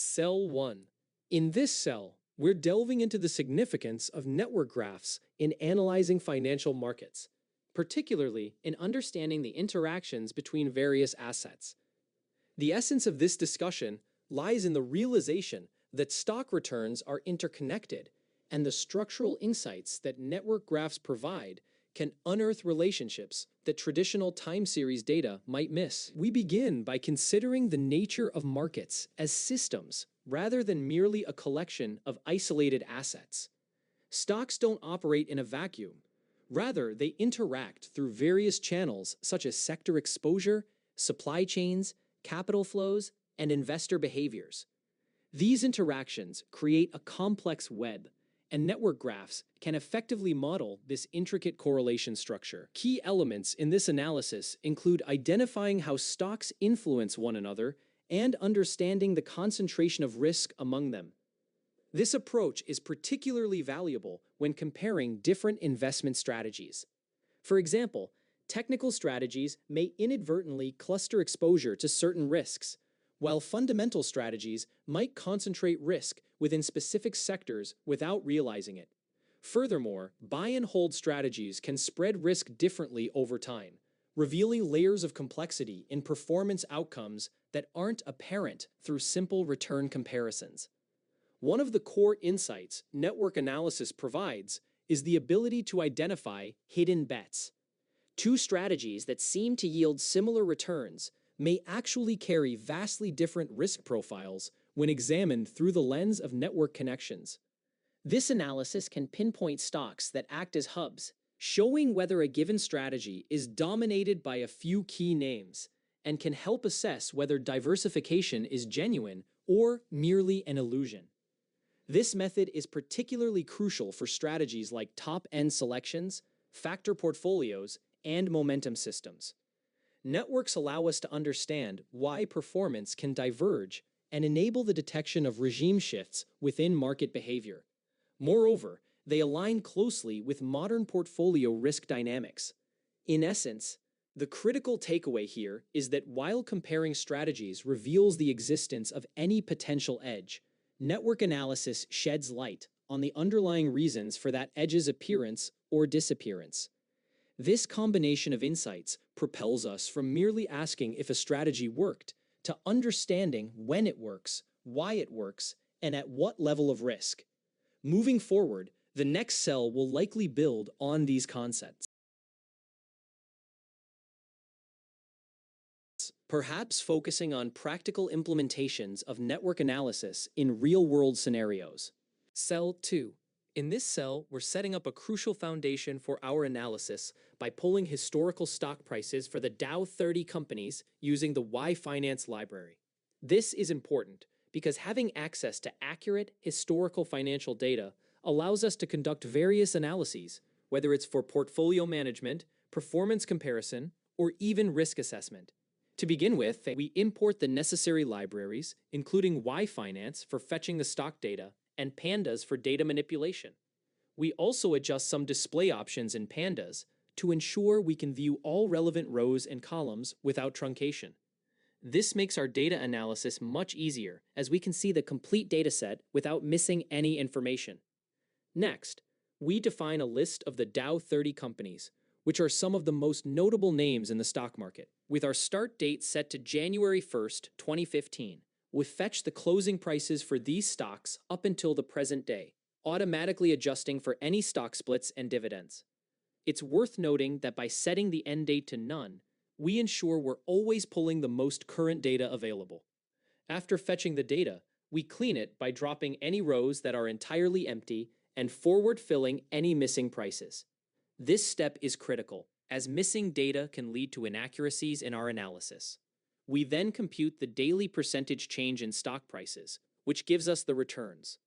Cell 1. In this cell, we're delving into the significance of network graphs in analyzing financial markets, particularly in understanding the interactions between various assets. The essence of this discussion lies in the realization that stock returns are interconnected, and the structural insights that network graphs provide can unearth relationships that traditional time series data might miss. We begin by considering the nature of markets as systems rather than merely a collection of isolated assets. Stocks don't operate in a vacuum. Rather, they interact through various channels such as sector exposure, supply chains, capital flows, and investor behaviors. These interactions create a complex web, and network graphs can effectively model this intricate correlation structure. Key elements in this analysis include identifying how stocks influence one another and understanding the concentration of risk among them. This approach is particularly valuable when comparing different investment strategies. For example, technical strategies may inadvertently cluster exposure to certain risks, while fundamental strategies might concentrate risk within specific sectors without realizing it. Furthermore, buy and hold strategies can spread risk differently over time, revealing layers of complexity in performance outcomes that aren't apparent through simple return comparisons. One of the core insights network analysis provides is the ability to identify hidden bets. Two strategies that seem to yield similar returns may actually carry vastly different risk profiles when examined through the lens of network connections. This analysis can pinpoint stocks that act as hubs, showing whether a given strategy is dominated by a few key names, and can help assess whether diversification is genuine or merely an illusion. This method is particularly crucial for strategies like top-end selections, factor portfolios, and momentum systems. Networks allow us to understand why performance can diverge and enable the detection of regime shifts within market behavior. Moreover, they align closely with modern portfolio risk dynamics. In essence, the critical takeaway here is that while comparing strategies reveals the existence of any potential edge, network analysis sheds light on the underlying reasons for that edge's appearance or disappearance. This combination of insights propels us from merely asking if a strategy worked to understanding when it works, why it works, and at what level of risk. Moving forward, the next cell will likely build on these concepts, perhaps focusing on practical implementations of network analysis in real-world scenarios. Cell 2. In this cell, we're setting up a crucial foundation for our analysis by pulling historical stock prices for the Dow 30 companies using the Y-Finance library. This is important because having access to accurate historical financial data allows us to conduct various analyses, whether it's for portfolio management, performance comparison, or even risk assessment. To begin with, we import the necessary libraries, including Y-Finance for fetching the stock data, and Pandas for data manipulation. We also adjust some display options in Pandas to ensure we can view all relevant rows and columns without truncation. This makes our data analysis much easier as we can see the complete dataset without missing any information. Next, we define a list of the Dow 30 companies, which are some of the most notable names in the stock market, with our start date set to January 1st, 2015. We fetch the closing prices for these stocks up until the present day, automatically adjusting for any stock splits and dividends. It's worth noting that by setting the end date to none, we ensure we're always pulling the most current data available. After fetching the data, we clean it by dropping any rows that are entirely empty and forward-filling any missing prices. This step is critical, as missing data can lead to inaccuracies in our analysis. We then compute the daily percentage change in stock prices, which gives us the returns.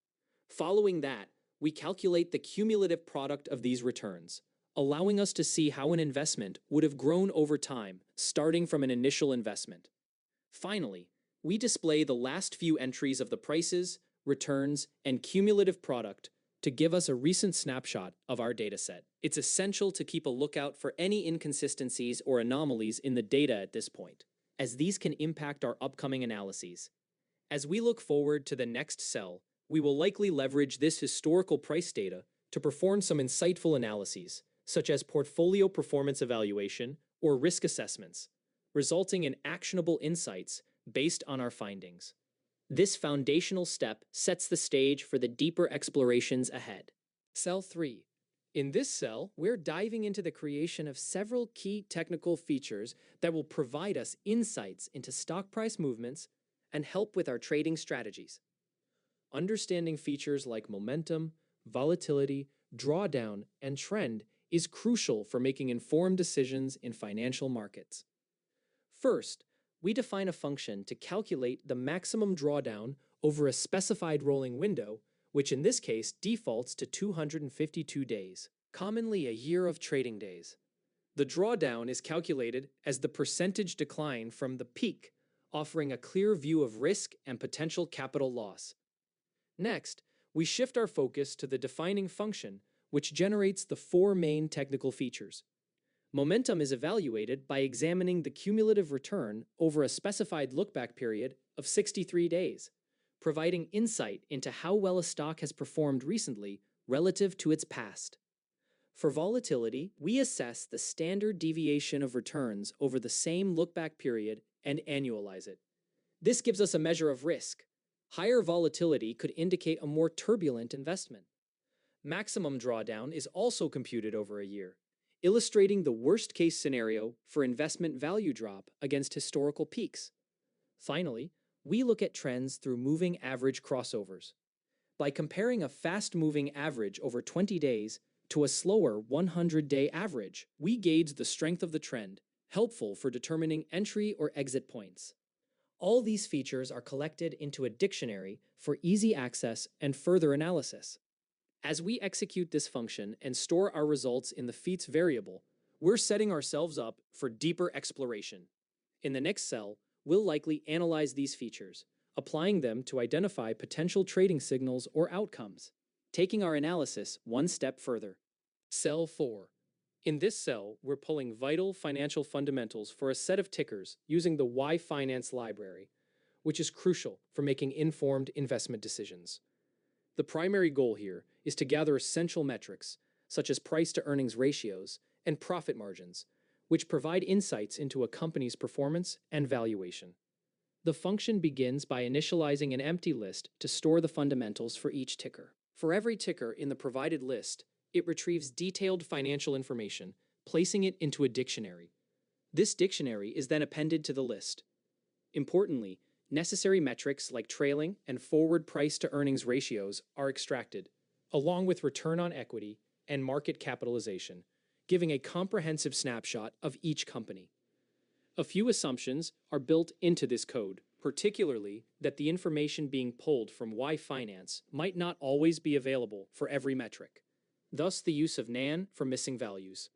Following that, we calculate the cumulative product of these returns, allowing us to see how an investment would have grown over time, starting from an initial investment. Finally, we display the last few entries of the prices, returns, and cumulative product to give us a recent snapshot of our dataset. It's essential to keep a lookout for any inconsistencies or anomalies in the data at this point, as these can impact our upcoming analyses. As we look forward to the next cell, we will likely leverage this historical price data to perform some insightful analyses, such as portfolio performance evaluation or risk assessments, resulting in actionable insights based on our findings. This foundational step sets the stage for the deeper explorations ahead. Cell 3. In this cell, we're diving into the creation of several key technical features that will provide us insights into stock price movements and help with our trading strategies. Understanding features like momentum, volatility, drawdown, and trend is crucial for making informed decisions in financial markets. First, we define a function to calculate the maximum drawdown over a specified rolling window, which in this case defaults to 252 days, commonly a year of trading days. The drawdown is calculated as the percentage decline from the peak, offering a clear view of risk and potential capital loss. Next, we shift our focus to the defining function, which generates the four main technical features. Momentum is evaluated by examining the cumulative return over a specified look-back period of 63 days, providing insight into how well a stock has performed recently relative to its past. For volatility, we assess the standard deviation of returns over the same look-back period and annualize it. This gives us a measure of risk. Higher volatility could indicate a more turbulent investment. Maximum drawdown is also computed over a year, illustrating the worst-case scenario for investment value drop against historical peaks. Finally, we look at trends through moving average crossovers. By comparing a fast-moving average over 20 days to a slower 100-day average, we gauge the strength of the trend, helpful for determining entry or exit points. All these features are collected into a dictionary for easy access and further analysis. As we execute this function and store our results in the feats variable, we're setting ourselves up for deeper exploration. In the next cell, we'll likely analyze these features, applying them to identify potential trading signals or outcomes, taking our analysis one step further. Cell 4. In this cell, we're pulling vital financial fundamentals for a set of tickers using the Y Finance library, which is crucial for making informed investment decisions. The primary goal here is to gather essential metrics, such as price-to-earnings ratios and profit margins, which provide insights into a company's performance and valuation. The function begins by initializing an empty list to store the fundamentals for each ticker. For every ticker in the provided list, it retrieves detailed financial information, placing it into a dictionary. This dictionary is then appended to the list. Importantly, necessary metrics like trailing and forward price-to-earnings ratios are extracted, along with return on equity and market capitalization, giving a comprehensive snapshot of each company. A few assumptions are built into this code, particularly that the information being pulled from Y Finance might not always be available for every metric, thus the use of NaN for missing values.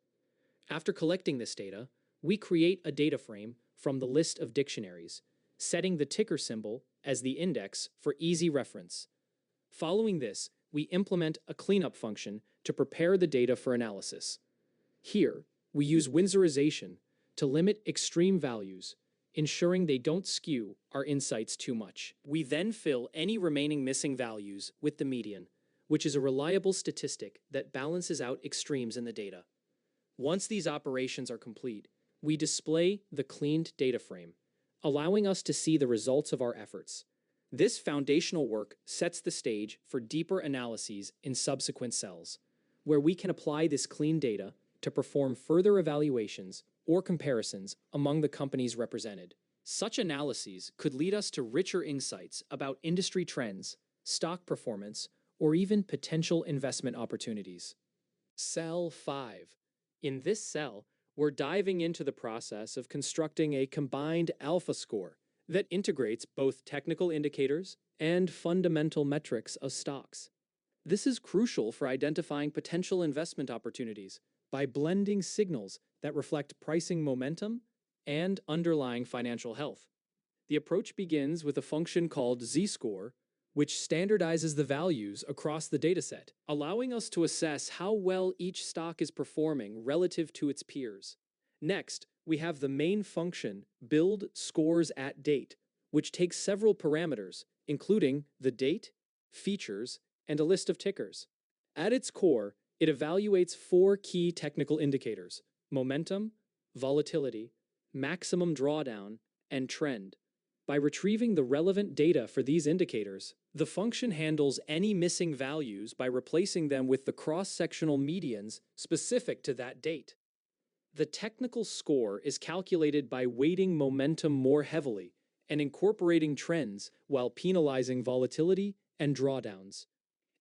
After collecting this data, we create a data frame from the list of dictionaries, setting the ticker symbol as the index for easy reference. Following this, we implement a cleanup function to prepare the data for analysis. Here, we use Windsorization to limit extreme values, ensuring they don't skew our insights too much. We then fill any remaining missing values with the median, which is a reliable statistic that balances out extremes in the data. Once these operations are complete, we display the cleaned data frame, allowing us to see the results of our efforts. This foundational work sets the stage for deeper analyses in subsequent cells, where we can apply this clean data to perform further evaluations or comparisons among the companies represented. Such analyses could lead us to richer insights about industry trends, stock performance, or even potential investment opportunities. Cell 5. In this cell, we're diving into the process of constructing a combined alpha score that integrates both technical indicators and fundamental metrics of stocks. This is crucial for identifying potential investment opportunities by blending signals that reflect pricing momentum and underlying financial health. The approach begins with a function called z-score, which standardizes the values across the dataset, allowing us to assess how well each stock is performing relative to its peers. Next, we have the main function build scores at date, which takes several parameters, including the date, features, and a list of tickers. At its core, it evaluates four key technical indicators: momentum, volatility, maximum drawdown, and trend. By retrieving the relevant data for these indicators, the function handles any missing values by replacing them with the cross-sectional medians specific to that date. The technical score is calculated by weighting momentum more heavily and incorporating trends while penalizing volatility and drawdowns.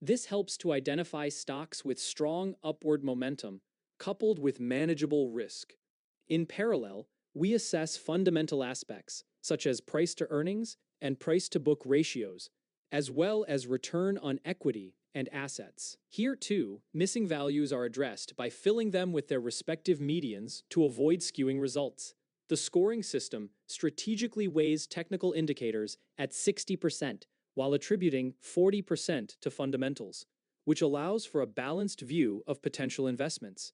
This helps to identify stocks with strong upward momentum coupled with manageable risk. In parallel, we assess fundamental aspects such as price to earnings and price to book ratios, as well as return on equity and assets. Here, too, missing values are addressed by filling them with their respective medians to avoid skewing results. The scoring system strategically weighs technical indicators at 60%, while attributing 40% to fundamentals, which allows for a balanced view of potential investments.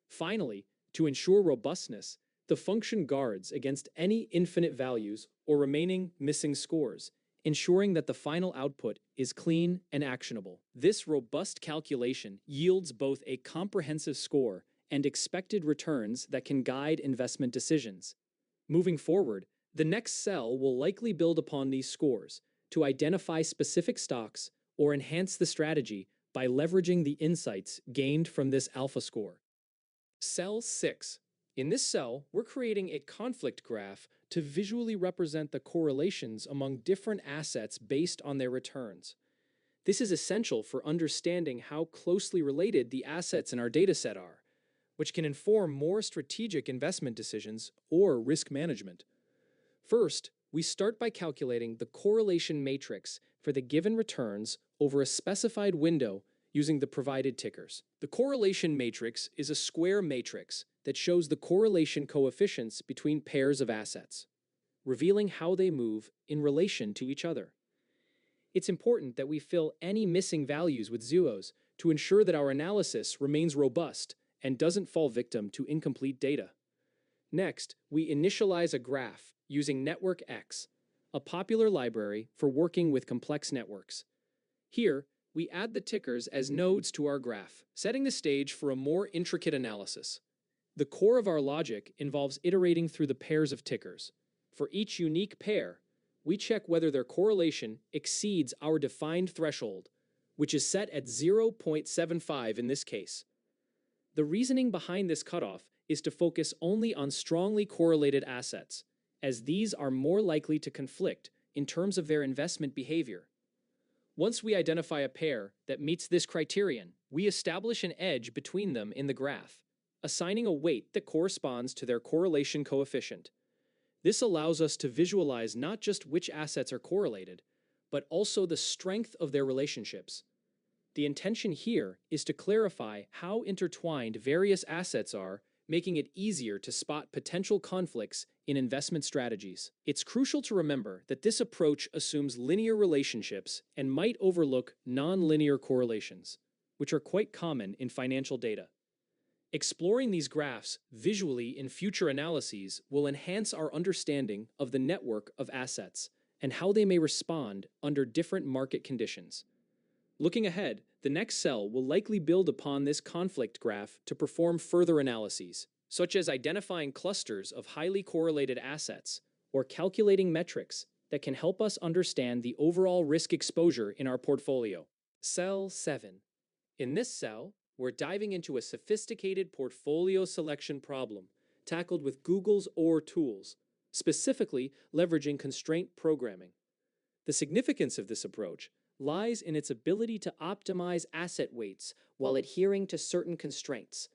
Finally, to ensure robustness, the function guards against any infinite values or remaining missing scores, ensuring that the final output is clean and actionable. This robust calculation yields both a comprehensive score and expected returns that can guide investment decisions. Moving forward, the next cell will likely build upon these scores to identify specific stocks or enhance the strategy by leveraging the insights gained from this alpha score. Cell 6. In this cell, we're creating a conflict graph to visually represent the correlations among different assets based on their returns. This is essential for understanding how closely related the assets in our dataset are, which can inform more strategic investment decisions or risk management. First, we start by calculating the correlation matrix for the given returns over a specified window using the provided tickers. The correlation matrix is a square matrix that shows the correlation coefficients between pairs of assets, revealing how they move in relation to each other. It's important that we fill any missing values with zeros to ensure that our analysis remains robust and doesn't fall victim to incomplete data. Next, we initialize a graph using Network X, a popular library for working with complex networks. Here, we add the tickers as nodes to our graph, setting the stage for a more intricate analysis. The core of our logic involves iterating through the pairs of tickers. For each unique pair, we check whether their correlation exceeds our defined threshold, which is set at 0.75 in this case. The reasoning behind this cutoff is to focus only on strongly correlated assets, as these are more likely to conflict in terms of their investment behavior. Once we identify a pair that meets this criterion, we establish an edge between them in the graph, assigning a weight that corresponds to their correlation coefficient. This allows us to visualize not just which assets are correlated, but also the strength of their relationships. The intention here is to clarify how intertwined various assets are, making it easier to spot potential conflicts in investment strategies. It's crucial to remember that this approach assumes linear relationships and might overlook nonlinear correlations, which are quite common in financial data. Exploring these graphs visually in future analyses will enhance our understanding of the network of assets and how they may respond under different market conditions. Looking ahead, the next cell will likely build upon this conflict graph to perform further analyses, such as identifying clusters of highly correlated assets or calculating metrics that can help us understand the overall risk exposure in our portfolio. Cell 7. In this cell, we're diving into a sophisticated portfolio selection problem tackled with Google's OR tools, specifically leveraging constraint programming. The significance of this approach lies in its ability to optimize asset weights while adhering to certain constraints,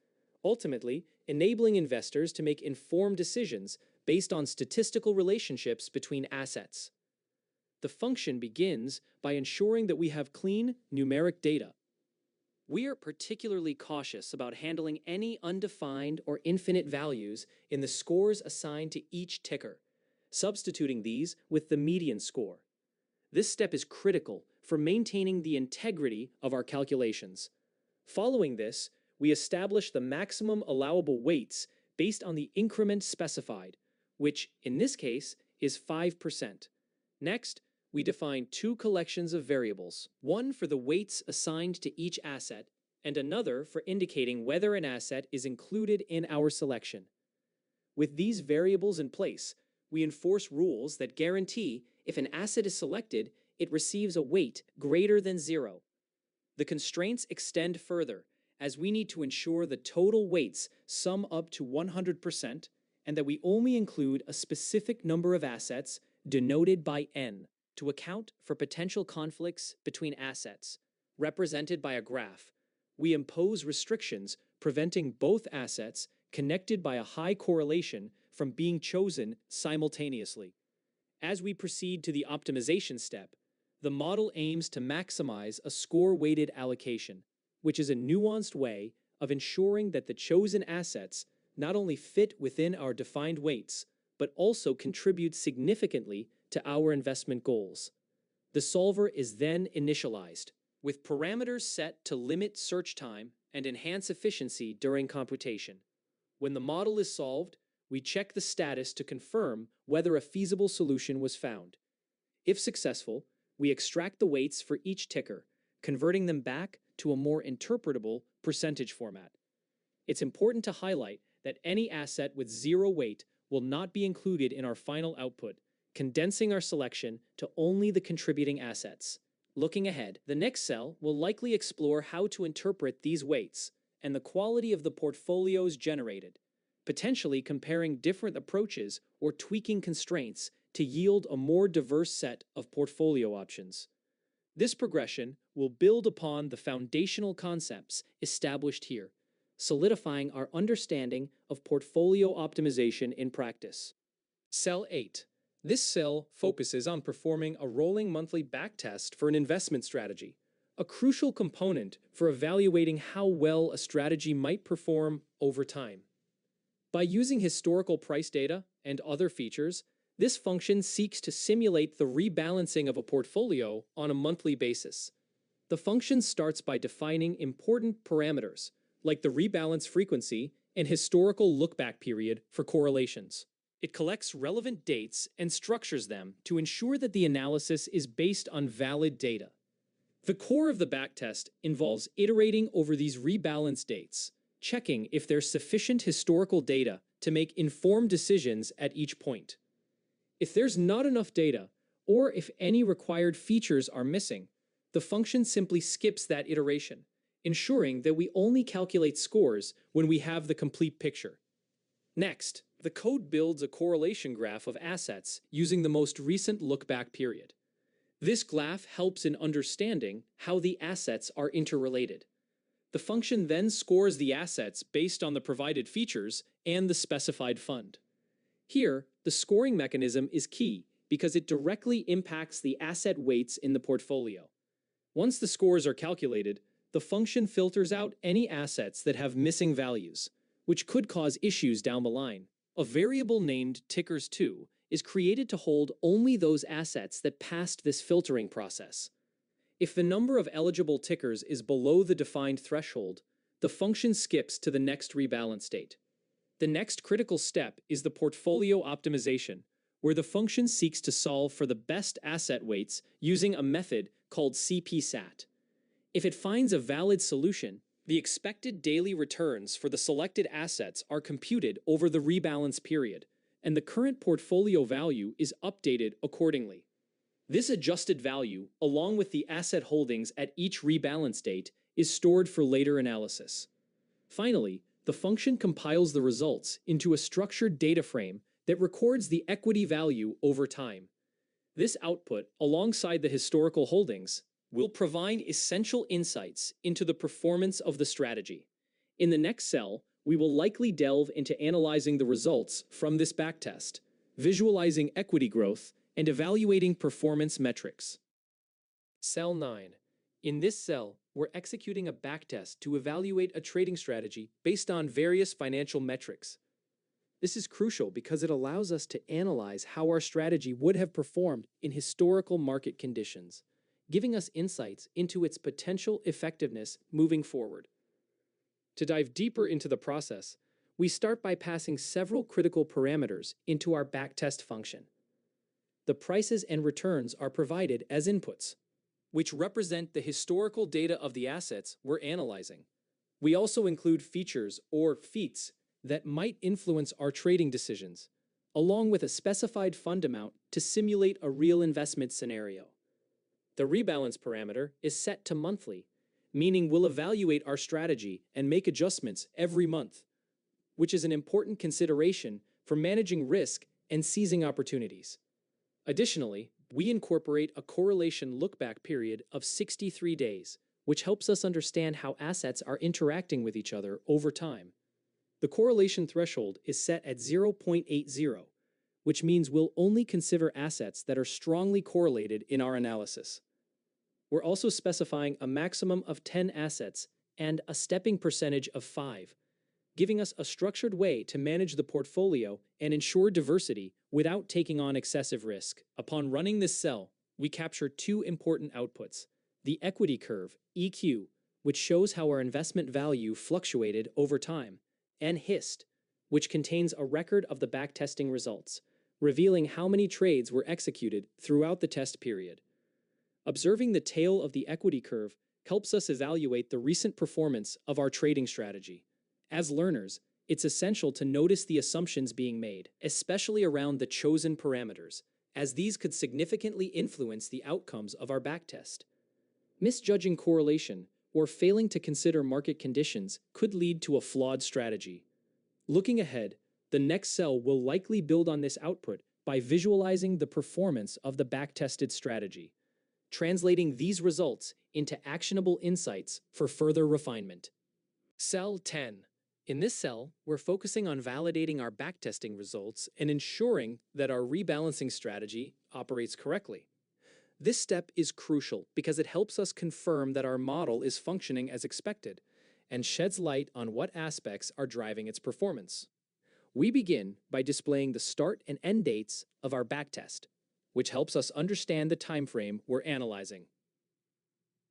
ultimately enabling investors to make informed decisions based on statistical relationships between assets. The function begins by ensuring that we have clean, numeric data. We are particularly cautious about handling any undefined or infinite values in the scores assigned to each ticker, substituting these with the median score. This step is critical for maintaining the integrity of our calculations. Following this, we establish the maximum allowable weights based on the increment specified, which, in this case, is 5%. Next, we define two collections of variables, one for the weights assigned to each asset, and another for indicating whether an asset is included in our selection. With these variables in place, we enforce rules that guarantee if an asset is selected, it receives a weight greater than 0. The constraints extend further, as we need to ensure the total weights sum up to 100% and that we only include a specific number of assets denoted by N to account for potential conflicts between assets. Represented by a graph, we impose restrictions preventing both assets connected by a high correlation from being chosen simultaneously. As we proceed to the optimization step, the model aims to maximize a score-weighted allocation, which is a nuanced way of ensuring that the chosen assets not only fit within our defined weights, but also contribute significantly to our investment goals. The solver is then initialized, with parameters set to limit search time and enhance efficiency during computation. When the model is solved, we check the status to confirm whether a feasible solution was found. If successful, we extract the weights for each ticker, converting them back to a more interpretable percentage format. It's important to highlight that any asset with 0 weight will not be included in our final output, condensing our selection to only the contributing assets. Looking ahead, the next cell will likely explore how to interpret these weights and the quality of the portfolios generated, potentially comparing different approaches or tweaking constraints to yield a more diverse set of portfolio options. This progression will build upon the foundational concepts established here, solidifying our understanding of portfolio optimization in practice. Cell 8. This cell focuses on performing a rolling monthly backtest for an investment strategy, a crucial component for evaluating how well a strategy might perform over time. By using historical price data and other features, this function seeks to simulate the rebalancing of a portfolio on a monthly basis. The function starts by defining important parameters, like the rebalance frequency and historical look-back period for correlations. It collects relevant dates and structures them to ensure that the analysis is based on valid data. The core of the backtest involves iterating over these rebalance dates, checking if there's sufficient historical data to make informed decisions at each point. If there's not enough data, or if any required features are missing, the function simply skips that iteration, ensuring that we only calculate scores when we have the complete picture. Next, the code builds a correlation graph of assets using the most recent look-back period. This graph helps in understanding how the assets are interrelated. The function then scores the assets based on the provided features and the specified fund. Here, the scoring mechanism is key because it directly impacts the asset weights in the portfolio. Once the scores are calculated, the function filters out any assets that have missing values, which could cause issues down the line. A variable named tickers2 is created to hold only those assets that passed this filtering process. If the number of eligible tickers is below the defined threshold, the function skips to the next rebalance state. The next critical step is the portfolio optimization, where the function seeks to solve for the best asset weights using a method called CPSAT. If it finds a valid solution, the expected daily returns for the selected assets are computed over the rebalance period, and the current portfolio value is updated accordingly. This adjusted value, along with the asset holdings at each rebalance date, is stored for later analysis. Finally, the function compiles the results into a structured data frame that records the equity value over time. This output, alongside the historical holdings, will provide essential insights into the performance of the strategy. In the next cell, we will likely delve into analyzing the results from this backtest, visualizing equity growth, and evaluating performance metrics. Cell 9. In this cell, we're executing a backtest to evaluate a trading strategy based on various financial metrics. This is crucial because it allows us to analyze how our strategy would have performed in historical market conditions, giving us insights into its potential effectiveness moving forward. To dive deeper into the process, we start by passing several critical parameters into our backtest function. The prices and returns are provided as inputs, which represent the historical data of the assets we're analyzing. We also include features or feats that might influence our trading decisions, along with a specified fund amount to simulate a real investment scenario. The rebalance parameter is set to monthly, meaning we'll evaluate our strategy and make adjustments every month, which is an important consideration for managing risk and seizing opportunities. Additionally, we incorporate a correlation look-back period of 63 days, which helps us understand how assets are interacting with each other over time. The correlation threshold is set at 0.80, which means we'll only consider assets that are strongly correlated in our analysis. We're also specifying a maximum of 10 assets and a stepping percentage of 5, giving us a structured way to manage the portfolio and ensure diversity without taking on excessive risk. Upon running this cell, we capture two important outputs: the equity curve, EQ, which shows how our investment value fluctuated over time, and HIST, which contains a record of the backtesting results, revealing how many trades were executed throughout the test period. Observing the tail of the equity curve helps us evaluate the recent performance of our trading strategy. As learners, it's essential to notice the assumptions being made, especially around the chosen parameters, as these could significantly influence the outcomes of our backtest. Misjudging correlation or failing to consider market conditions could lead to a flawed strategy. Looking ahead, the next cell will likely build on this output by visualizing the performance of the backtested strategy, translating these results into actionable insights for further refinement. Cell 10. In this cell, we're focusing on validating our backtesting results and ensuring that our rebalancing strategy operates correctly. This step is crucial because it helps us confirm that our model is functioning as expected and sheds light on what aspects are driving its performance. We begin by displaying the start and end dates of our backtest, which helps us understand the time frame we're analyzing.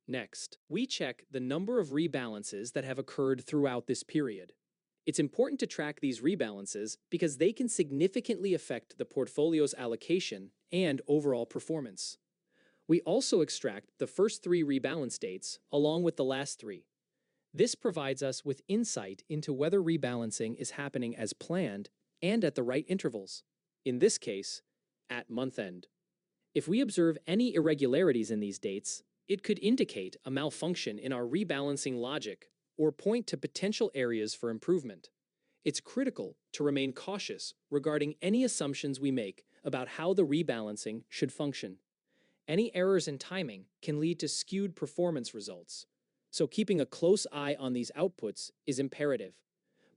Next, we check the number of rebalances that have occurred throughout this period. It's important to track these rebalances because they can significantly affect the portfolio's allocation and overall performance. We also extract the first 3 rebalance dates along with the last 3. This provides us with insight into whether rebalancing is happening as planned and at the right intervals. In this case, at month end. If we observe any irregularities in these dates, it could indicate a malfunction in our rebalancing logic or point to potential areas for improvement. It's critical to remain cautious regarding any assumptions we make about how the rebalancing should function. Any errors in timing can lead to skewed performance results, so keeping a close eye on these outputs is imperative.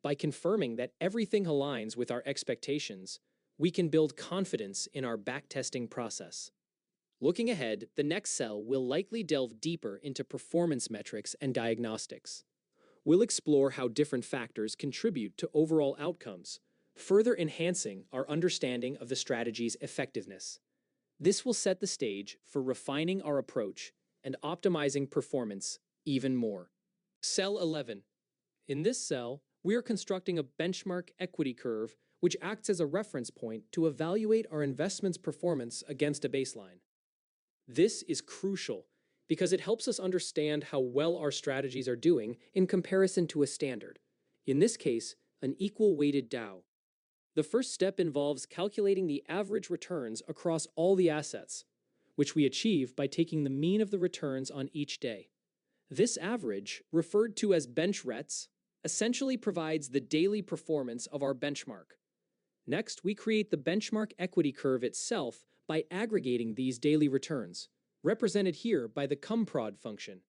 By confirming that everything aligns with our expectations, we can build confidence in our backtesting process. Looking ahead, the next cell will likely delve deeper into performance metrics and diagnostics. We'll explore how different factors contribute to overall outcomes, further enhancing our understanding of the strategy's effectiveness. This will set the stage for refining our approach and optimizing performance even more. Cell 11. In this cell, we are constructing a benchmark equity curve which acts as a reference point to evaluate our investment's performance against a baseline. This is crucial because it helps us understand how well our strategies are doing in comparison to a standard, in this case, an equal-weighted Dow. The first step involves calculating the average returns across all the assets, which we achieve by taking the mean of the returns on each day. This average, referred to as bench rets, essentially provides the daily performance of our benchmark. Next, we create the benchmark equity curve itself by aggregating these daily returns, represented here by the cumprod function.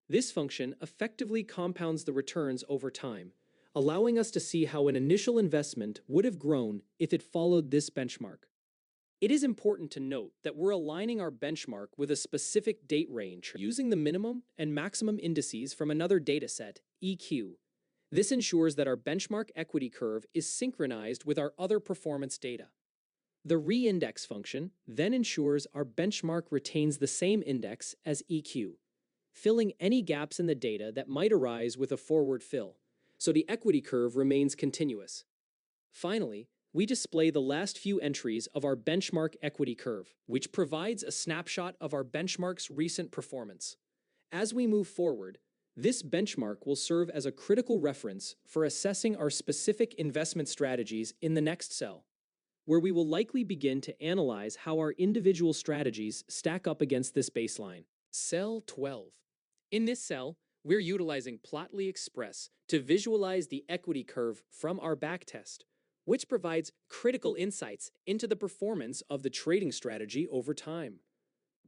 This function effectively compounds the returns over time, allowing us to see how an initial investment would have grown if it followed this benchmark. It is important to note that we're aligning our benchmark with a specific date range using the minimum and maximum indices from another dataset, EQ. This ensures that our benchmark equity curve is synchronized with our other performance data. The re-index function then ensures our benchmark retains the same index as EQ, filling any gaps in the data that might arise with a forward fill, so the equity curve remains continuous. Finally, we display the last few entries of our benchmark equity curve, which provides a snapshot of our benchmark's recent performance. As we move forward, this benchmark will serve as a critical reference for assessing our specific investment strategies in the next cell, where we will likely begin to analyze how our individual strategies stack up against this baseline. Cell 12. In this cell, we're utilizing Plotly Express to visualize the equity curve from our backtest, which provides critical insights into the performance of the trading strategy over time.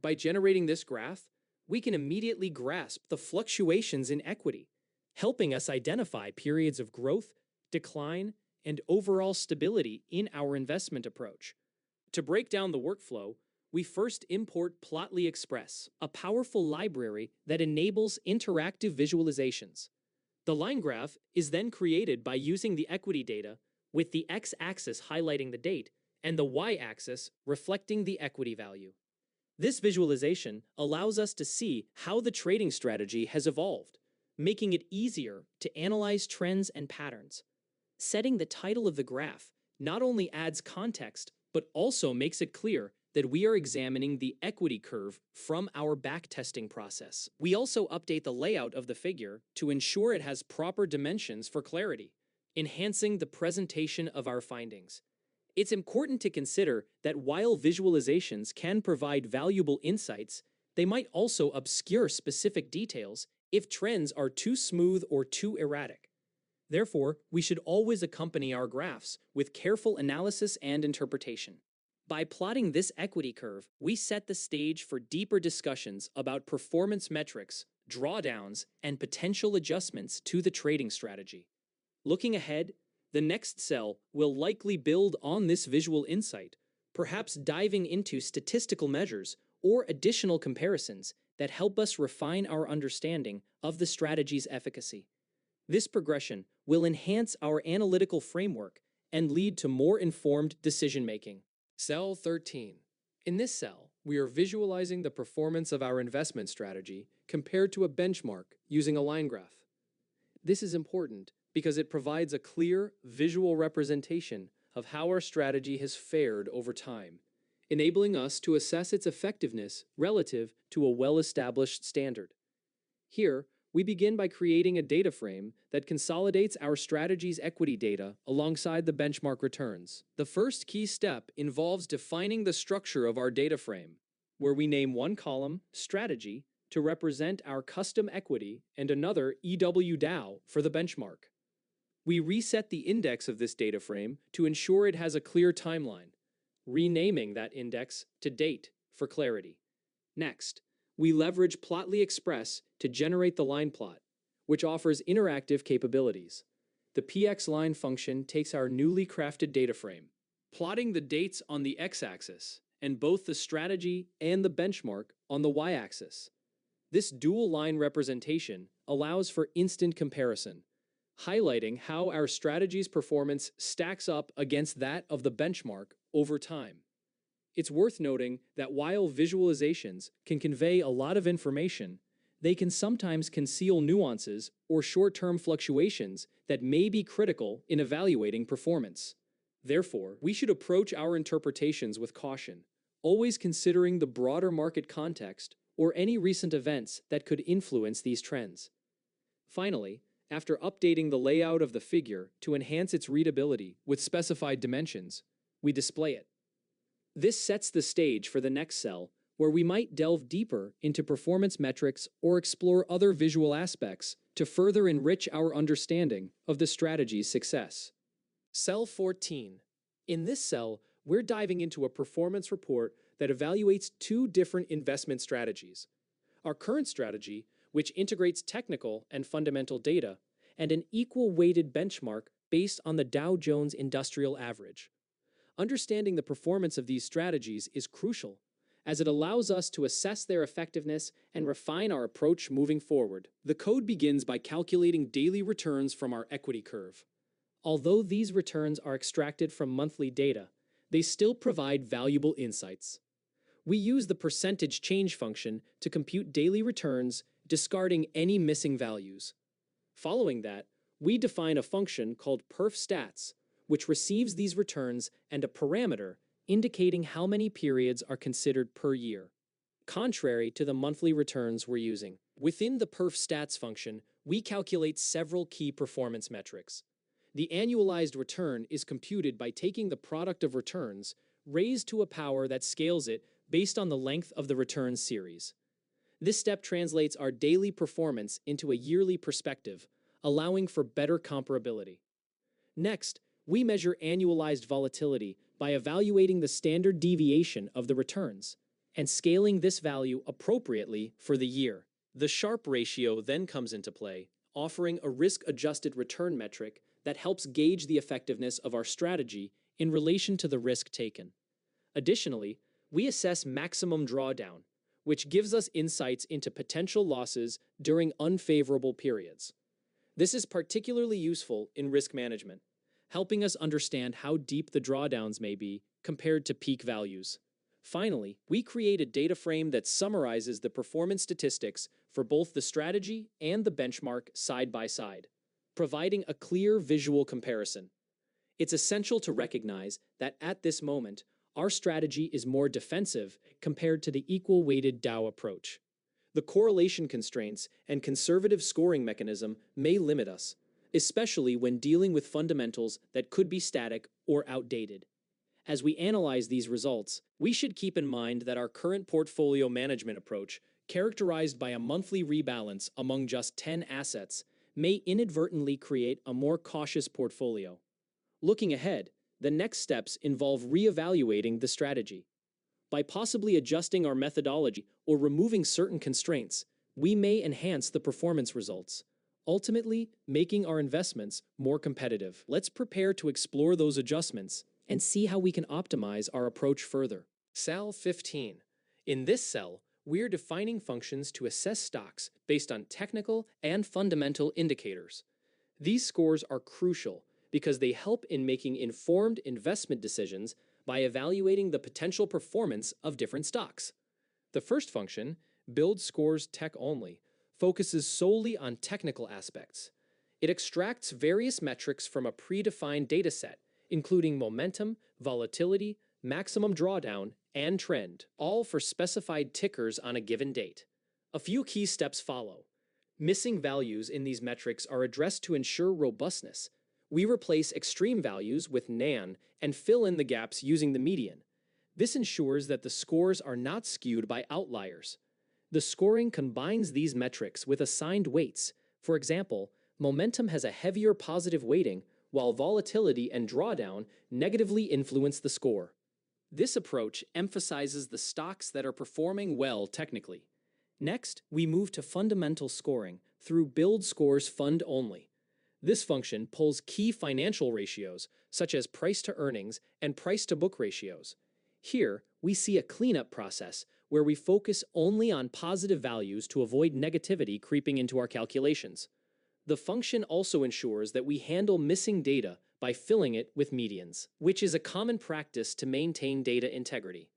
By generating this graph, we can immediately grasp the fluctuations in equity, helping us identify periods of growth, decline, and overall stability in our investment approach. To break down the workflow, we first import Plotly Express, a powerful library that enables interactive visualizations. The line graph is then created by using the equity data, with the x-axis highlighting the date and the y-axis reflecting the equity value. This visualization allows us to see how the trading strategy has evolved, making it easier to analyze trends and patterns. Setting the title of the graph not only adds context, but also makes it clear that we are examining the equity curve from our backtesting process. We also update the layout of the figure to ensure it has proper dimensions for clarity, enhancing the presentation of our findings. It's important to consider that while visualizations can provide valuable insights, they might also obscure specific details if trends are too smooth or too erratic. Therefore, we should always accompany our graphs with careful analysis and interpretation. By plotting this equity curve, we set the stage for deeper discussions about performance metrics, drawdowns, and potential adjustments to the trading strategy. Looking ahead, the next cell will likely build on this visual insight, perhaps diving into statistical measures or additional comparisons that help us refine our understanding of the strategy's efficacy. This progression will enhance our analytical framework and lead to more informed decision-making. Cell 13. In this cell, we are visualizing the performance of our investment strategy compared to a benchmark using a line graph. This is important because it provides a clear, visual representation of how our strategy has fared over time, enabling us to assess its effectiveness relative to a well-established standard. Here, we begin by creating a data frame that consolidates our strategy's equity data alongside the benchmark returns. The first key step involves defining the structure of our data frame, where we name one column, Strategy, to represent our custom equity and another EWDAO for the benchmark. We reset the index of this data frame to ensure it has a clear timeline, renaming that index to Date for clarity. Next, we leverage Plotly Express to generate the line plot, which offers interactive capabilities. The pxLine function takes our newly crafted data frame, plotting the dates on the x-axis and both the strategy and the benchmark on the y-axis. This dual line representation allows for instant comparison, highlighting how our strategy's performance stacks up against that of the benchmark over time. It's worth noting that while visualizations can convey a lot of information, they can sometimes conceal nuances or short-term fluctuations that may be critical in evaluating performance. Therefore, we should approach our interpretations with caution, always considering the broader market context or any recent events that could influence these trends. Finally, after updating the layout of the figure to enhance its readability with specified dimensions, we display it. This sets the stage for the next cell, where we might delve deeper into performance metrics or explore other visual aspects to further enrich our understanding of the strategy's success. Cell 14. In this cell, we're diving into a performance report that evaluates two different investment strategies. Our current strategy, which integrates technical and fundamental data, and an equal-weighted benchmark based on the Dow Jones Industrial Average. Understanding the performance of these strategies is crucial, as it allows us to assess their effectiveness and refine our approach moving forward. The code begins by calculating daily returns from our equity curve. Although these returns are extracted from monthly data, they still provide valuable insights. We use the percentage change function to compute daily returns, discarding any missing values. Following that, we define a function called perfstats, which receives these returns, and a parameter indicating how many periods are considered per year, contrary to the monthly returns we're using. Within the perf_stats function, we calculate several key performance metrics. The annualized return is computed by taking the product of returns raised to a power that scales it based on the length of the return series. This step translates our daily performance into a yearly perspective, allowing for better comparability. Next, we measure annualized volatility by evaluating the standard deviation of the returns and scaling this value appropriately for the year. The Sharpe ratio then comes into play, offering a risk-adjusted return metric that helps gauge the effectiveness of our strategy in relation to the risk taken. Additionally, we assess maximum drawdown, which gives us insights into potential losses during unfavorable periods. This is particularly useful in risk management, helping us understand how deep the drawdowns may be compared to peak values. Finally, we create a data frame that summarizes the performance statistics for both the strategy and the benchmark side by side, providing a clear visual comparison. It's essential to recognize that at this moment, our strategy is more defensive compared to the equal-weighted Dow approach. The correlation constraints and conservative scoring mechanism may limit us, especially when dealing with fundamentals that could be static or outdated. As we analyze these results, we should keep in mind that our current portfolio management approach, characterized by a monthly rebalance among just 10 assets, may inadvertently create a more cautious portfolio. Looking ahead, the next steps involve reevaluating the strategy. By possibly adjusting our methodology or removing certain constraints, we may enhance the performance results, ultimately making our investments more competitive. Let's prepare to explore those adjustments and see how we can optimize our approach further. Cell 15. In this cell, we're defining functions to assess stocks based on technical and fundamental indicators. These scores are crucial because they help in making informed investment decisions by evaluating the potential performance of different stocks. The first function, Build Scores Tech Only, focuses solely on technical aspects. It extracts various metrics from a predefined dataset, including momentum, volatility, maximum drawdown, and trend, all for specified tickers on a given date. A few key steps follow. Missing values in these metrics are addressed to ensure robustness. We replace extreme values with NaN and fill in the gaps using the median. This ensures that the scores are not skewed by outliers. The scoring combines these metrics with assigned weights. For example, momentum has a heavier positive weighting, while volatility and drawdown negatively influence the score. This approach emphasizes the stocks that are performing well technically. Next, we move to fundamental scoring through Build Scores Fund Only. This function pulls key financial ratios, such as price to earnings and price to book ratios. Here, we see a cleanup process where we focus only on positive values to avoid negativity creeping into our calculations. The function also ensures that we handle missing data by filling it with medians, which is a common practice to maintain data integrity.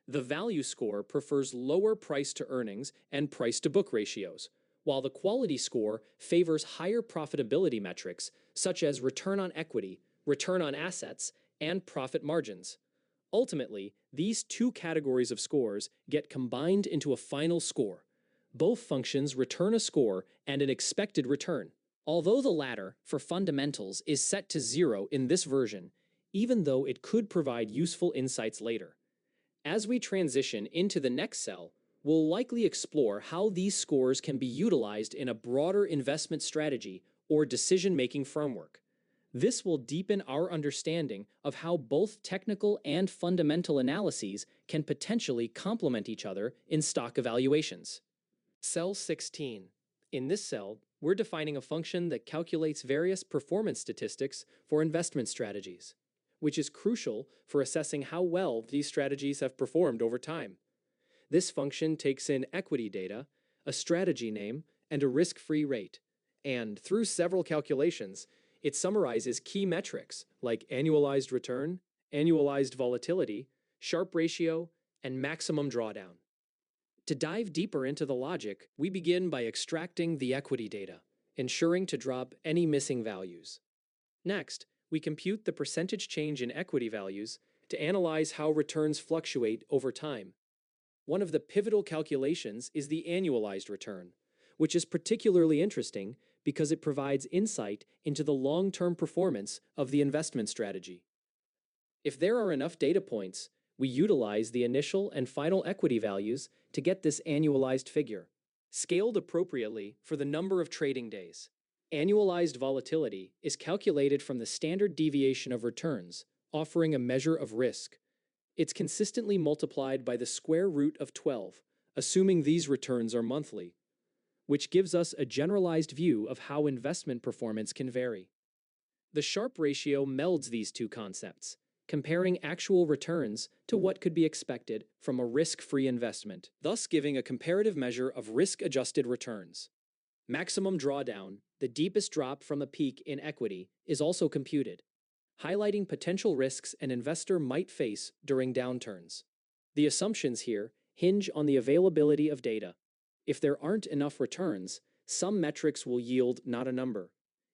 The value score prefers lower price to earnings and price to book ratios, while the quality score favors higher profitability metrics such as return on equity, return on assets, and profit margins. Ultimately, these two categories of scores get combined into a final score. Both functions return a score and an expected return. Although the latter, for fundamentals, is set to 0 in this version, even though it could provide useful insights later. As we transition into the next cell, we'll likely explore how these scores can be utilized in a broader investment strategy or decision-making framework. This will deepen our understanding of how both technical and fundamental analyses can potentially complement each other in stock evaluations. Cell 16. In this cell, we're defining a function that calculates various performance statistics for investment strategies, which is crucial for assessing how well these strategies have performed over time. This function takes in equity data, a strategy name, and a risk-free rate, and through several calculations, it summarizes key metrics like annualized return, annualized volatility, Sharpe ratio, and maximum drawdown. To dive deeper into the logic, we begin by extracting the equity data, ensuring to drop any missing values. Next, we compute the percentage change in equity values to analyze how returns fluctuate over time. One of the pivotal calculations is the annualized return, which is particularly interesting because it provides insight into the long-term performance of the investment strategy. If there are enough data points, we utilize the initial and final equity values to get this annualized figure, scaled appropriately for the number of trading days. Annualized volatility is calculated from the standard deviation of returns, offering a measure of risk. It's consistently multiplied by the square root of 12, assuming these returns are monthly, which gives us a generalized view of how investment performance can vary. The Sharpe ratio melds these two concepts, comparing actual returns to what could be expected from a risk-free investment, thus giving a comparative measure of risk-adjusted returns. Maximum drawdown, the deepest drop from a peak in equity, is also computed, highlighting potential risks an investor might face during downturns. The assumptions here hinge on the availability of data. If there aren't enough returns, some metrics will yield not a number,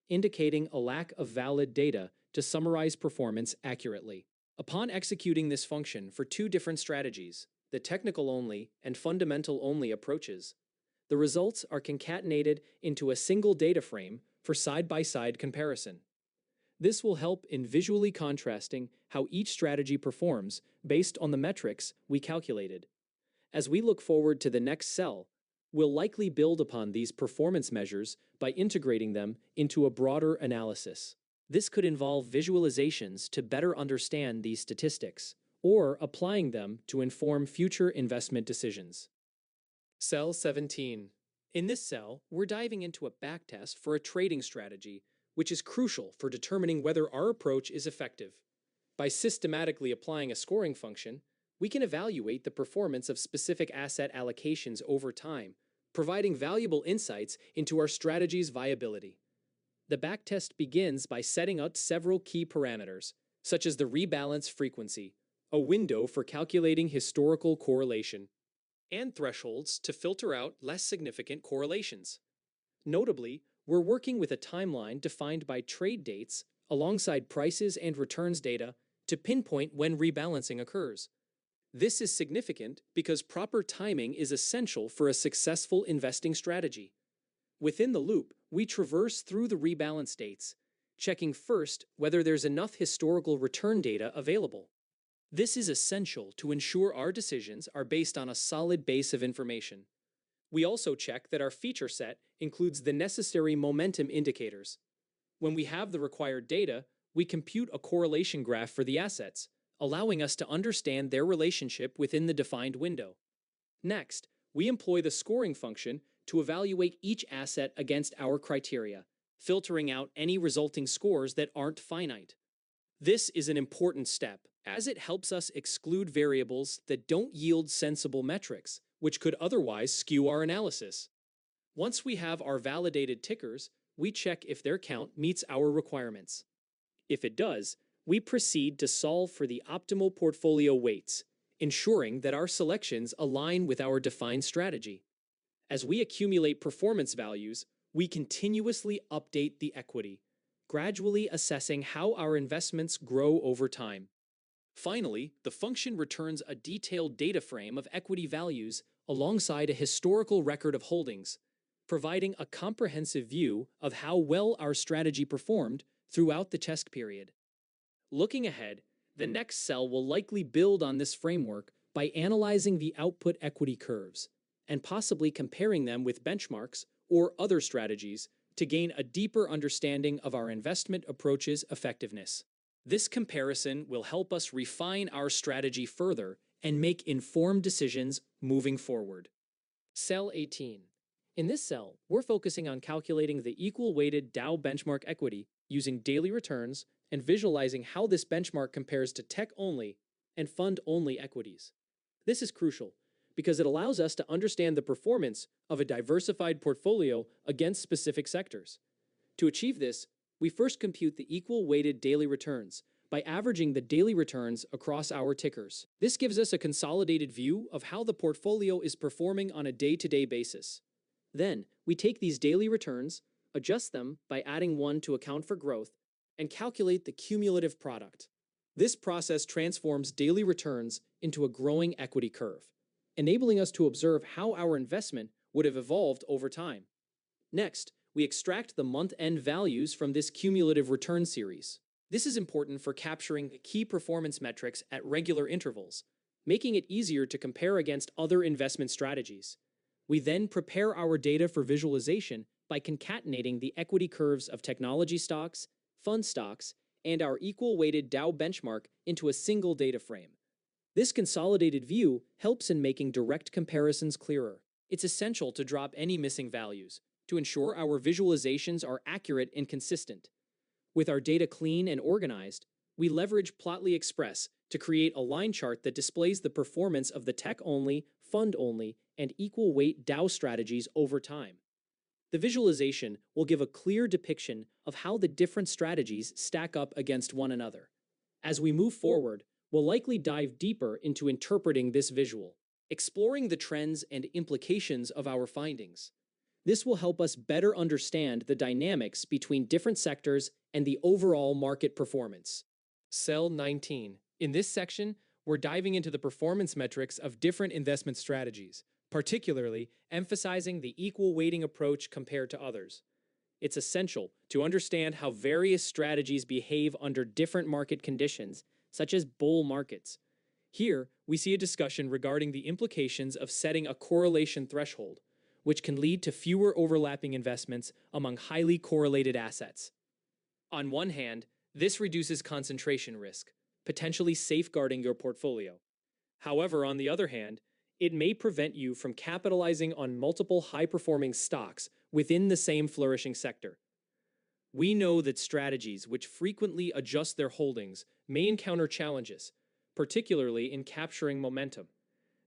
indicating a lack of valid data to summarize performance accurately. Upon executing this function for two different strategies, the technical-only and fundamental-only approaches, the results are concatenated into a single data frame for side-by-side comparison. This will help in visually contrasting how each strategy performs based on the metrics we calculated. As we look forward to the next cell, we'll likely build upon these performance measures by integrating them into a broader analysis. This could involve visualizations to better understand these statistics, or applying them to inform future investment decisions. Cell 17. In this cell, we're diving into a backtest for a trading strategy, which is crucial for determining whether our approach is effective. By systematically applying a scoring function, we can evaluate the performance of specific asset allocations over time, providing valuable insights into our strategy's viability. The backtest begins by setting out several key parameters, such as the rebalance frequency, a window for calculating historical correlation, and thresholds to filter out less significant correlations. Notably, we're working with a timeline defined by trade dates alongside prices and returns data to pinpoint when rebalancing occurs. This is significant because proper timing is essential for a successful investing strategy. Within the loop, we traverse through the rebalance dates, checking first whether there's enough historical return data available. This is essential to ensure our decisions are based on a solid base of information. We also check that our feature set includes the necessary momentum indicators. When we have the required data, we compute a correlation graph for the assets, allowing us to understand their relationship within the defined window. Next, we employ the scoring function to evaluate each asset against our criteria, filtering out any resulting scores that aren't finite. This is an important step, as it helps us exclude variables that don't yield sensible metrics, which could otherwise skew our analysis. Once we have our validated tickers, we check if their count meets our requirements. If it does, we proceed to solve for the optimal portfolio weights, ensuring that our selections align with our defined strategy. As we accumulate performance values, we continuously update the equity, gradually assessing how our investments grow over time. Finally, the function returns a detailed data frame of equity values alongside a historical record of holdings, providing a comprehensive view of how well our strategy performed throughout the test period. Looking ahead, the next cell will likely build on this framework by analyzing the output equity curves and possibly comparing them with benchmarks or other strategies to gain a deeper understanding of our investment approach's effectiveness. This comparison will help us refine our strategy further and make informed decisions moving forward. Cell 18. In this cell, we're focusing on calculating the equal-weighted Dow benchmark equity using daily returns and visualizing how this benchmark compares to tech-only and fund-only equities. This is crucial because it allows us to understand the performance of a diversified portfolio against specific sectors. To achieve this, we first compute the equal-weighted daily returns by averaging the daily returns across our tickers. This gives us a consolidated view of how the portfolio is performing on a day-to-day basis. Then, we take these daily returns, adjust them by adding one to account for growth, and calculate the cumulative product. This process transforms daily returns into a growing equity curve, enabling us to observe how our investment would have evolved over time. Next, we extract the month-end values from this cumulative return series. This is important for capturing key performance metrics at regular intervals, making it easier to compare against other investment strategies. We then prepare our data for visualization by concatenating the equity curves of technology stocks, fund stocks, and our equal-weighted Dow benchmark into a single data frame. This consolidated view helps in making direct comparisons clearer. It's essential to drop any missing values to ensure our visualizations are accurate and consistent. With our data clean and organized, we leverage Plotly Express to create a line chart that displays the performance of the tech-only, fund-only, and equal-weight Dow strategies over time. The visualization will give a clear depiction of how the different strategies stack up against one another. As we move forward, we'll likely dive deeper into interpreting this visual, exploring the trends and implications of our findings. This will help us better understand the dynamics between different sectors and the overall market performance. Cell 19. In this section, we're diving into the performance metrics of different investment strategies, particularly emphasizing the equal weighting approach compared to others. It's essential to understand how various strategies behave under different market conditions, such as bull markets. Here, we see a discussion regarding the implications of setting a correlation threshold, which can lead to fewer overlapping investments among highly correlated assets. On one hand, this reduces concentration risk, potentially safeguarding your portfolio. However, on the other hand, it may prevent you from capitalizing on multiple high-performing stocks within the same flourishing sector. We know that strategies which frequently adjust their holdings may encounter challenges, particularly in capturing momentum.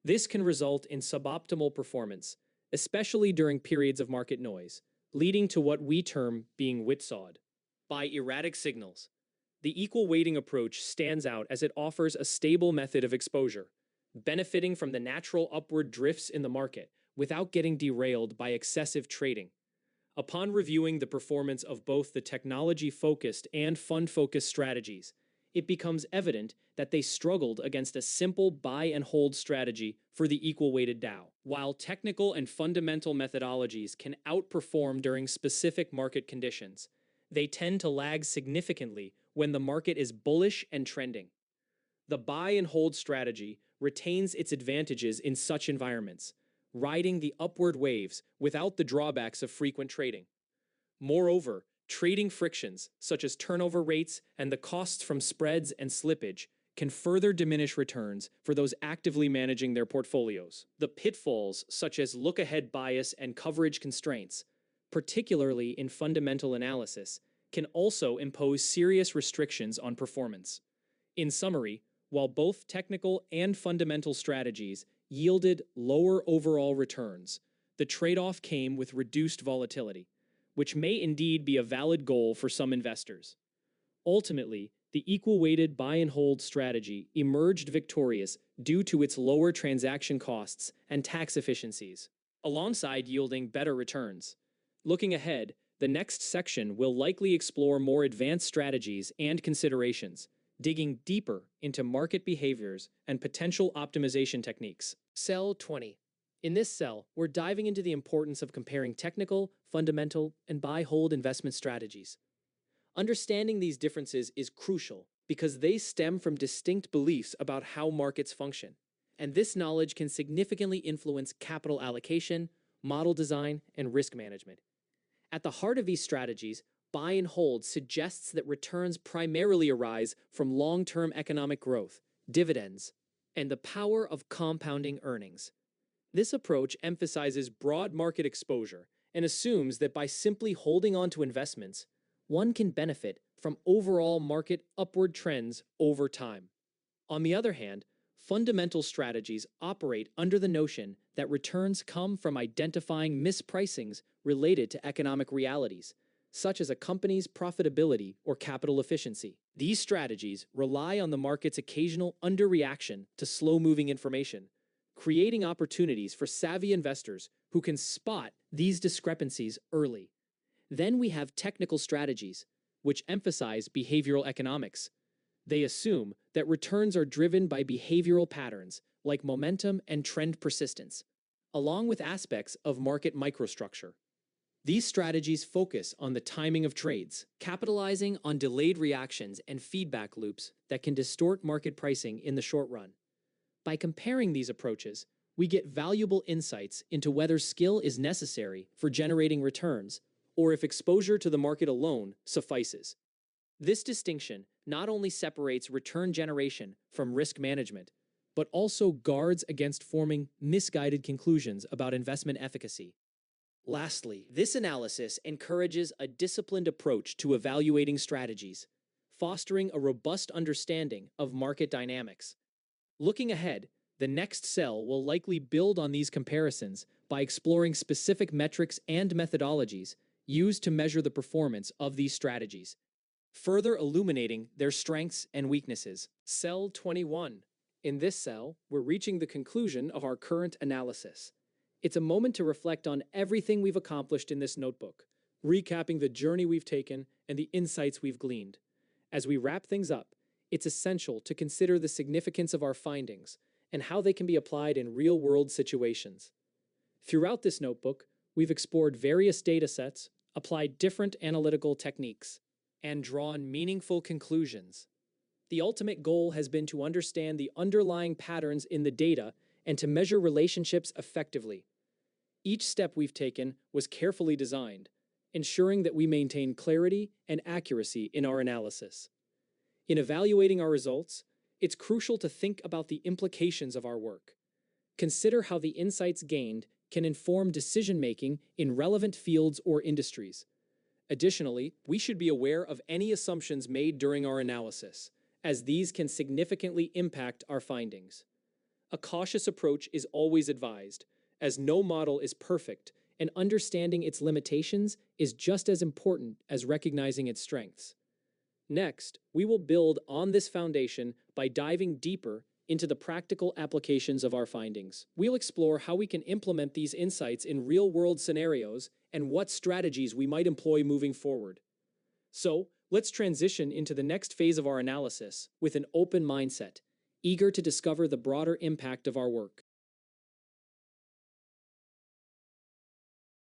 This can result in suboptimal performance, especially during periods of market noise, leading to what we term being whipsawed by erratic signals. The equal weighting approach stands out as it offers a stable method of exposure, benefiting from the natural upward drifts in the market without getting derailed by excessive trading. Upon reviewing the performance of both the technology-focused and fund-focused strategies, it becomes evident that they struggled against a simple buy-and-hold strategy for the equal-weighted Dow. While technical and fundamental methodologies can outperform during specific market conditions, they tend to lag significantly when the market is bullish and trending. The buy-and-hold strategy retains its advantages in such environments, riding the upward waves without the drawbacks of frequent trading. Moreover, trading frictions, such as turnover rates and the costs from spreads and slippage, can further diminish returns for those actively managing their portfolios. The pitfalls, such as look-ahead bias and coverage constraints, particularly in fundamental analysis, can also impose serious restrictions on performance. In summary, while both technical and fundamental strategies yielded lower overall returns, the trade-off came with reduced volatility, which may indeed be a valid goal for some investors. Ultimately, the equal-weighted buy-and-hold strategy emerged victorious due to its lower transaction costs and tax efficiencies, alongside yielding better returns. Looking ahead, the next section will likely explore more advanced strategies and considerations, digging deeper into market behaviors and potential optimization techniques. Cell 20. In this cell, we're diving into the importance of comparing technical, fundamental, and buy-hold investment strategies. Understanding these differences is crucial because they stem from distinct beliefs about how markets function, and this knowledge can significantly influence capital allocation, model design, and risk management. At the heart of these strategies, buy and hold suggests that returns primarily arise from long-term economic growth, dividends, and the power of compounding earnings. This approach emphasizes broad market exposure and assumes that by simply holding on to investments, one can benefit from overall market upward trends over time. On the other hand, fundamental strategies operate under the notion that returns come from identifying mispricings related to economic realities, such as a company's profitability or capital efficiency. These strategies rely on the market's occasional underreaction to slow-moving information, creating opportunities for savvy investors who can spot these discrepancies early. Then we have technical strategies. which emphasize behavioral economics. They assume that returns are driven by behavioral patterns like momentum and trend persistence, along with aspects of market microstructure. These strategies focus on the timing of trades, capitalizing on delayed reactions and feedback loops that can distort market pricing in the short run. By comparing these approaches, we get valuable insights into whether skill is necessary for generating returns or if exposure to the market alone suffices. This distinction not only separates return generation from risk management, but also guards against forming misguided conclusions about investment efficacy. Lastly, this analysis encourages a disciplined approach to evaluating strategies, fostering a robust understanding of market dynamics. Looking ahead, the next cell will likely build on these comparisons by exploring specific metrics and methodologies used to measure the performance of these strategies, further illuminating their strengths and weaknesses. Cell 21. In this cell, we're reaching the conclusion of our current analysis. It's a moment to reflect on everything we've accomplished in this notebook, recapping the journey we've taken and the insights we've gleaned. As we wrap things up, it's essential to consider the significance of our findings and how they can be applied in real-world situations. Throughout this notebook, we've explored various data sets, applied different analytical techniques, and drawn meaningful conclusions. The ultimate goal has been to understand the underlying patterns in the data and to measure relationships effectively. Each step we've taken was carefully designed, ensuring that we maintain clarity and accuracy in our analysis. In evaluating our results, it's crucial to think about the implications of our work. Consider how the insights gained can inform decision-making in relevant fields or industries. Additionally, we should be aware of any assumptions made during our analysis, as these can significantly impact our findings. A cautious approach is always advised, as no model is perfect, and understanding its limitations is just as important as recognizing its strengths. Next, we will build on this foundation by diving deeper into the practical applications of our findings. We'll explore how we can implement these insights in real-world scenarios and what strategies we might employ moving forward. So, let's transition into the next phase of our analysis with an open mindset, eager to discover the broader impact of our work.